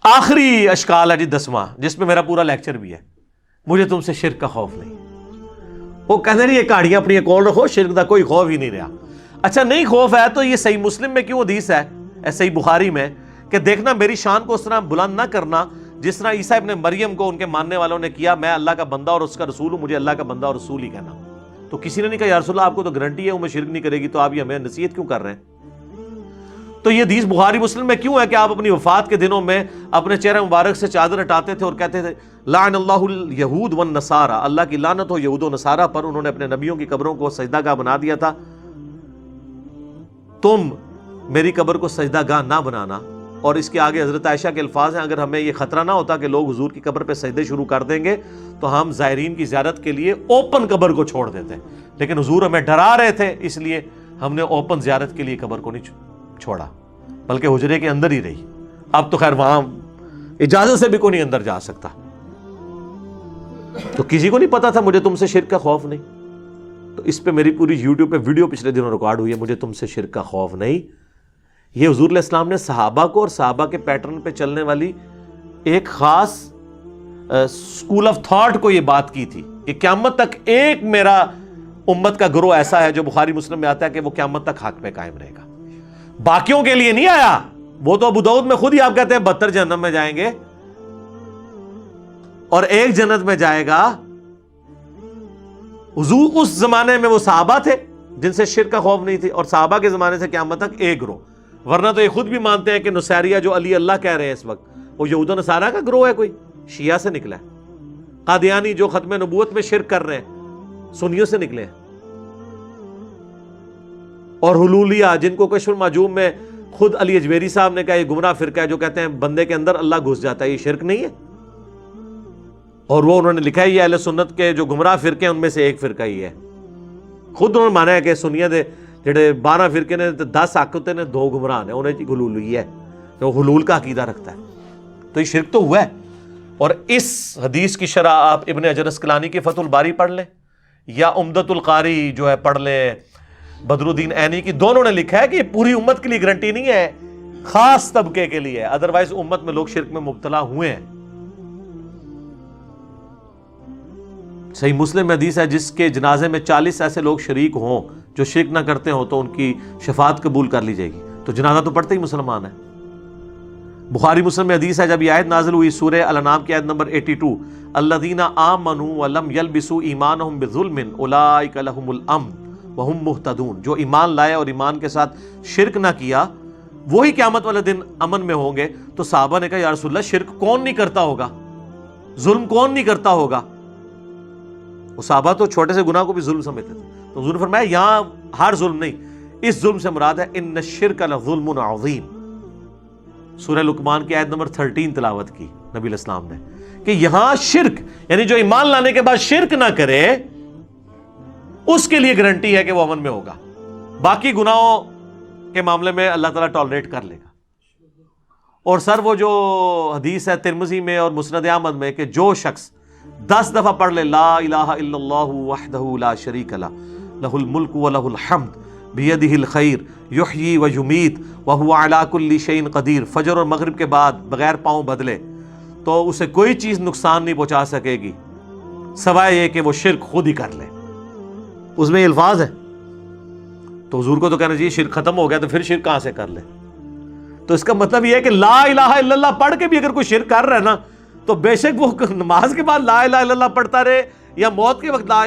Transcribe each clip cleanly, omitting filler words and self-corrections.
آخری اشکال ہے جی 10واں، جس میں میرا پورا لیکچر بھی ہے، مجھے تم سے شرک کا خوف نہیں۔ وہ کہتے نہیں یہ کہاڑیاں اپنی کول رکھو، شرک دا کوئی خوف ہی نہیں رہا۔ اچھا نہیں خوف ہے تو یہ صحیح مسلم میں کیوں حدیث ہے، صحیح بخاری میں، کہ دیکھنا میری شان کو اس طرح بلند نہ کرنا جس طرح عیسیٰ ابن مریم کو ان کے ماننے والوں نے کیا، میں اللہ کا بندہ اور اس کا رسول ہوں، مجھے اللہ کا بندہ اور رسول ہی کہنا۔ تو کسی نے نہیں کہا یا رسول اللہ آپ کو تو گارنٹی ہے وہ میں شرک نہیں کرے گی، تو آپ یہ ہمیں نصیحت کیوں کر رہے ہیں؟ تو یہ حدیث بخاری مسلم میں کیوں ہے کہ آپ اپنی وفات کے دنوں میں اپنے چہرے مبارک سے چادر ہٹاتے تھے اور کہتے تھے لعن اللہ الیہود والنصارى، اللہ کی لعنت ہو یہود و نصارہ پر، انہوں نے اپنے نبیوں کی قبروں کو سجدہ گاہ بنا دیا تھا، تم میری قبر کو سجدہ گاہ نہ بنانا۔ اور اس کے آگے حضرت عائشہ کے الفاظ ہیں اگر ہمیں یہ خطرہ نہ ہوتا کہ لوگ حضور کی قبر پہ سجدے شروع کر دیں گے تو ہم زائرین کی زیارت کے لیے اوپن قبر کو چھوڑ دیتے، لیکن حضور ہمیں ڈرا رہے تھے اس لیے ہم نے اوپن زیارت کے لیے قبر کو نہیں چھوڑا، بلکہ حجرے کے اندر ہی رہی۔ اب تو خیر وہاں اجازت سے بھی کوئی نہیں اندر جا سکتا، تو کسی کو نہیں پتا تھا مجھے تم سے شرک کا خوف نہیں۔ تو اس پہ میری پوری یوٹیوب پہ ویڈیو پچھلے دنوں ریکارڈ ہوئی ہے، مجھے تم سے شرک کا خوف نہیں۔ یہ حضور علیہ السلام نے صحابہ کو اور صحابہ کے پیٹرن پہ چلنے والی ایک خاص اسکول آف تھاٹ کو یہ بات کی تھی کہ قیامت تک ایک میرا امت کا گروہ ایسا ہے جو بخاری مسلم میں آتا ہے کہ وہ قیامت تک حق پہ قائم رہے گا، باقیوں کے لیے نہیں آیا۔ وہ تو ابو داؤد میں خود ہی آپ کہتے ہیں 72 جہنم میں جائیں گے اور ایک جنت میں جائے گا۔ حضور اس زمانے میں وہ صحابہ تھے جن سے شرک کا خوف نہیں تھی، اور صحابہ کے زمانے سے قیامت تک ایک گروہ، ورنہ تو یہ خود بھی مانتے ہیں کہ نصیریہ جو علی اللہ کہہ رہے ہیں اس وقت وہ یہود و نصارہ کا گروہ ہے، کوئی شیعہ سے نکلا ہے۔ قادیانی جو ختم نبوت میں شرک کر رہے ہیں سنیوں سے نکلے ہیں، اور حلولیہ جن کو کشف المعجوم میں خود علی اجویری صاحب نے کہا یہ گمراہ فرقہ ہے جو کہتے ہیں بندے کے اندر اللہ گھس جاتا ہے، یہ شرک نہیں ہے؟ اور وہ انہوں نے لکھا ہے یہ اہل سنت کے جو گمراہ فرقے ہیں ان میں سے ایک فرقہ ہی ہے۔ خود انہوں نے مانا ہے کہ سنیت جڑے 12 فرقے نے 10 حق ہوتے نے 2 گمراہ نے، انہیں حلول ہوئی ہے، جو حلول کا عقیدہ رکھتا ہے۔ تو یہ شرک تو ہوا ہے۔ اور اس حدیث کی شرح آپ ابن حجر اسقلانی کی فتح الباری پڑھ لیں یا عمدۃ القاری جو ہے پڑھ لیں بدر الدین عینی کی، دونوں نے لکھا ہے کہ یہ پوری امت کے لیے گارنٹی نہیں ہے، خاص طبقے کے لیے، ادروائز امت میں لوگ شرک میں مبتلا ہوئے ہیں۔ صحیح مسلم میں حدیث ہے جس کے جنازے میں 40 ایسے لوگ شریک ہوں جو شرک نہ کرتے ہوں تو ان کی شفاعت قبول کر لی جائے گی، تو جنازہ تو پڑھتے ہی مسلمان ہے۔ بخاری مسلم میں حدیث ہے جب یہ آیت نازل ہوئی سورہ الانعام کی آیت نمبر 82 الذین آمنوا ولم یلبسوا ایمانہم بظلم اولئک لہم الامن وہم مہتدون، جو ایمان لائے اور ایمان کے ساتھ شرک نہ کیا وہی قیامت والے دن امن میں ہوں گے۔ تو صحابہ نے کہا یا رسول اللہ شرک کون نہیں کرتا ہوگا، ظلم کون نہیں کرتا ہوگا؟ وہ صحابہ تو چھوٹے سے گناہ کو بھی ظلم سمجھتے تھے، تو حضور نے فرمایا یہاں ہر ظلم نہیں، اس ظلم سے مراد ہے ان الشرک لظلم عظیم۔ سورہ لقمان کی آیت نمبر 13 تلاوت کی نبی علیہ السلام نے کہ یہاں شرک یعنی جو ایمان لانے کے بعد شرک نہ کرے اس کے لیے گارنٹی ہے کہ وہ امن میں ہوگا، باقی گناہوں کے معاملے میں اللہ تعالیٰ ٹالریٹ کر لے گا۔ اور سر وہ جو حدیث ہے ترمذی میں اور مسند احمد میں کہ جو شخص 10 دفعہ پڑھ لے لا الہ الا اللہ وحدہ لا شریک لہ لہ الملک ولہ الحمد بیدہ الخیر یحیی و یمیت وہو علی کل شیء قدیر، فجر اور مغرب کے بعد بغیر پاؤں بدلے تو اسے کوئی چیز نقصان نہیں پہنچا سکے گی سوائے یہ کہ وہ شرک خود ہی کر لے۔ اس میں یہ الفاظ ہے، تو حضور کو تو کہنا چاہیے شرک ختم ہو گیا تو پھر شرک کہاں سے کر لے؟ تو اس کا مطلب یہ ہے کہ لا الہ الا اللہ پڑھ کے بھی اگر کوئی شرک کر رہا ہے نا تو بے شک وہ نماز کے بعد لا الہ الا اللہ پڑھتا رہے یا موت کے وقت لا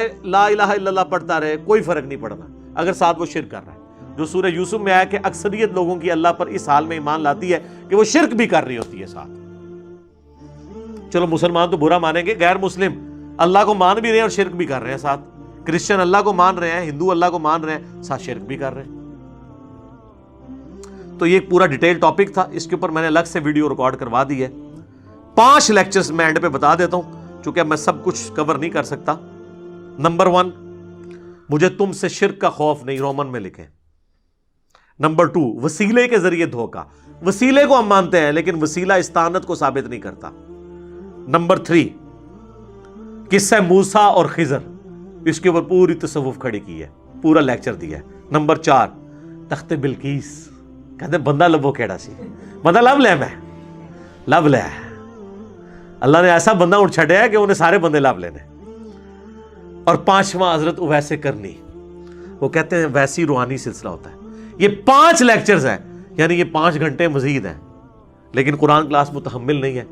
الہ الا اللہ پڑھتا رہے، کوئی فرق نہیں پڑنا اگر ساتھ وہ شرک کر رہا ہے۔ جو سورہ یوسف میں آیا کہ اکثریت لوگوں کی اللہ پر اس حال میں ایمان لاتی ہے کہ وہ شرک بھی کر رہی ہوتی ہے ساتھ۔ چلو مسلمان تو برا مانیں گے، غیر مسلم اللہ کو مان بھی رہے ہیں اور شرک بھی کر رہے ہیں ساتھ، کرسچن اللہ کو مان رہے ہیں، ہندو اللہ کو مان رہے ہیں، ساتھ شرک بھی کر رہے ہیں۔ تو یہ ایک پورا ڈیٹیل ٹاپک تھا، اس کے اوپر میں نے الگ سے ویڈیو ریکارڈ کروا دی ہے، 5 لیکچرز میں اینڈ پہ بتا دیتا ہوں چونکہ اب میں سب کچھ کور نہیں کر سکتا۔ نمبر 1 مجھے تم سے شرک کا خوف نہیں، رومن میں لکھیں۔ نمبر 2 وسیلے کے ذریعے دھوکا، وسیلے کو ہم مانتے ہیں لیکن وسیلہ استعانت کو ثابت نہیں کرتا۔ نمبر 3 قصہ موسیٰ اور خضر، اس کے اوپر پوری تصوف کھڑی کی ہے، پورا لیکچر دیا ہے۔ نمبر 4 تخت بلقیس، کہتے ہیں بندہ لبو کیڑا سی، بندہ لب لے میں لب لے اللہ نے ایسا بندہ اٹھ چھڑیا ہے کہ انہیں سارے بندے لب لینے. اور پانچواں حضرت اویس کرنی, وہ کہتے ہیں ویسی روحانی سلسلہ ہوتا ہے. یہ 5 لیکچرز ہیں, یعنی یہ 5 گھنٹے مزید ہیں, لیکن قرآن کلاس متحمل نہیں ہے.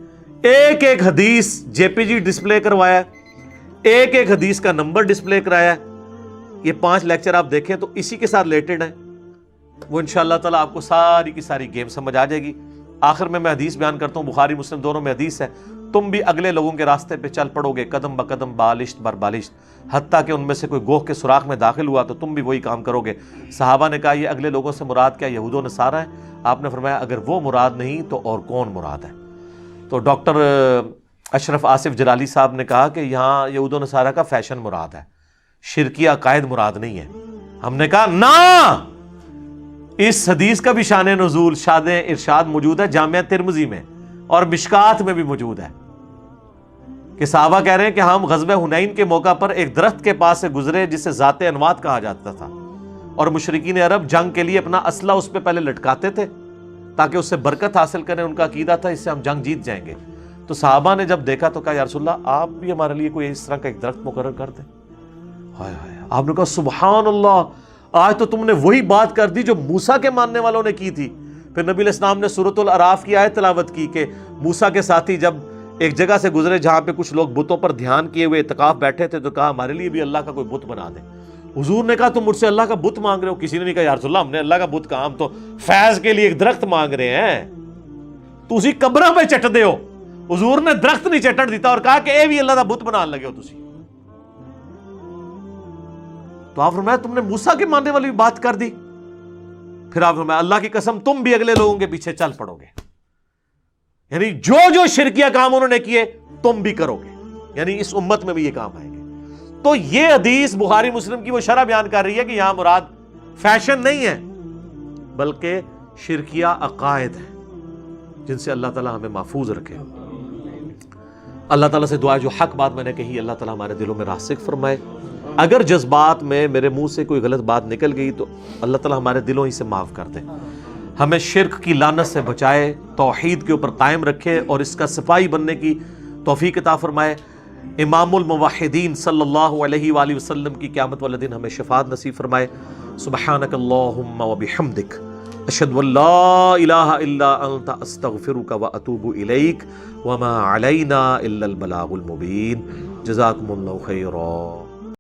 ایک ایک حدیث جے پی جی ڈسپلے کروایا, ایک ایک حدیث کا نمبر ڈسپلے کرایا. یہ 5 لیکچر آپ دیکھیں تو اسی کے ساتھ ریلیٹڈ ہیں. وہ انشاءاللہ تعالیٰ آپ کو ساری کی ساری گیم سمجھ آ جائے گی. آخر میں حدیث بیان کرتا ہوں, بخاری مسلم دونوں میں حدیث ہے, تم بھی اگلے لوگوں کے راستے پہ چل پڑو گے قدم بقدم بالشت بر بالشت, حتیٰ کہ ان میں سے کوئی گوہ کے سوراخ میں داخل ہوا تو تم بھی وہی کام کرو گے. صحابہ نے کہا یہ اگلے لوگوں سے مراد کیا یہود و نصارہ ہے؟ آپ نے فرمایا اگر وہ مراد نہیں تو اور کون مراد ہے؟ تو ڈاکٹر اشرف آصف جلالی صاحب نے کہا کہ یہاں یہود و نصارہ کا فیشن مراد ہے, شرکی عقائد مراد نہیں ہے. ہم نے کہا نا, اس حدیث کا بھی شان نزول شاد ارشاد موجود ہے جامعہ ترمذی میں اور مشکات میں بھی موجود ہے, کہ صحابہ کہہ رہے ہیں کہ ہم غزوہ حنین کے موقع پر ایک درخت کے پاس سے گزرے جسے ذات انوات کہا جاتا تھا, اور مشرکین عرب جنگ کے لیے اپنا اسلحہ اس پہ پہلے لٹکاتے تھے تاکہ اس سے برکت حاصل کریں. ان کا عقیدہ تھا اس سے ہم جنگ جیت جائیں گے. تو صحابہ نے جب دیکھا تو کہا یا رسول اللہ آپ بھی ہمارے لیے کوئی اس طرح کا ایک درخت مقرر کر دیں. ہائے ہائے, آپ نے کہا سبحان اللہ, آج تو تم نے وہی بات کر دی جو موسیٰ کے ماننے والوں نے کی تھی. پھر نبی علیہ السلام نے سورۃ الاعراف کی آیت تلاوت کی کہ موسیٰ کے ساتھی جب ایک جگہ سے گزرے جہاں پہ کچھ لوگ بتوں پر دھیان کیے ہوئے اعتکاف بیٹھے تھے, تو کہا ہمارے لیے بھی اللہ کا کوئی بت بنا دیں. حضور نے کہا تم مجھ سے اللہ کا بت مانگ رہے ہو؟ کسی نے نہیں کہا یا رسول اللہ ہم نے اللہ کا بت کہا, ہم تو فیض کے لیے ایک درخت مانگ رہے ہیں. تو اسی قبرہ پہ چٹ دے ہو. حضور نے درخت نہیں چٹن دیتا اور کہا کہ اے بھی اللہ کا بت بنان لگے ہو تسی. تو آپ فرمایا تم نے موسیٰ کے ماننے والی بات کر دی. پھر آپ فرمایا اللہ کی قسم تم بھی اگلے لوگوں کے پیچھے چل پڑو گے, یعنی جو شرکیہ کام انہوں نے کیے تم بھی کرو گے, یعنی اس امت میں بھی یہ کام آئیں گے. تو یہ حدیث بخاری مسلم کی وہ شرح بیان کر رہی ہے کہ یہاں مراد فیشن نہیں ہے بلکہ شرکیہ عقائد ہیں جن سے اللہ تعالیٰ ہمیں محفوظ رکھے. اللہ تعالیٰ سے دعا جو حق بات میں نے کہی اللہ تعالیٰ ہمارے دلوں میں راسخ فرمائے. اگر جذبات میں میرے منہ سے کوئی غلط بات نکل گئی تو اللہ تعالیٰ ہمارے دلوں ہی سے معاف کر دے. ہمیں شرک کی لعنت سے بچائے, توحید کے اوپر قائم رکھے اور اس کا سپاہی بننے کی توفیق عطا فرمائے. امام الموحدین صلی اللہ علیہ وآلہ وسلم کی قیامت والے دن ہمیں شفاعت نصیب فرمائے. سبحانک اللہم وبحمدک اشہد ان لا الہ الا انت استغفرک واتوب الیک وما علینا الا البلاغ المبین. جزاکم اللہ خیرا.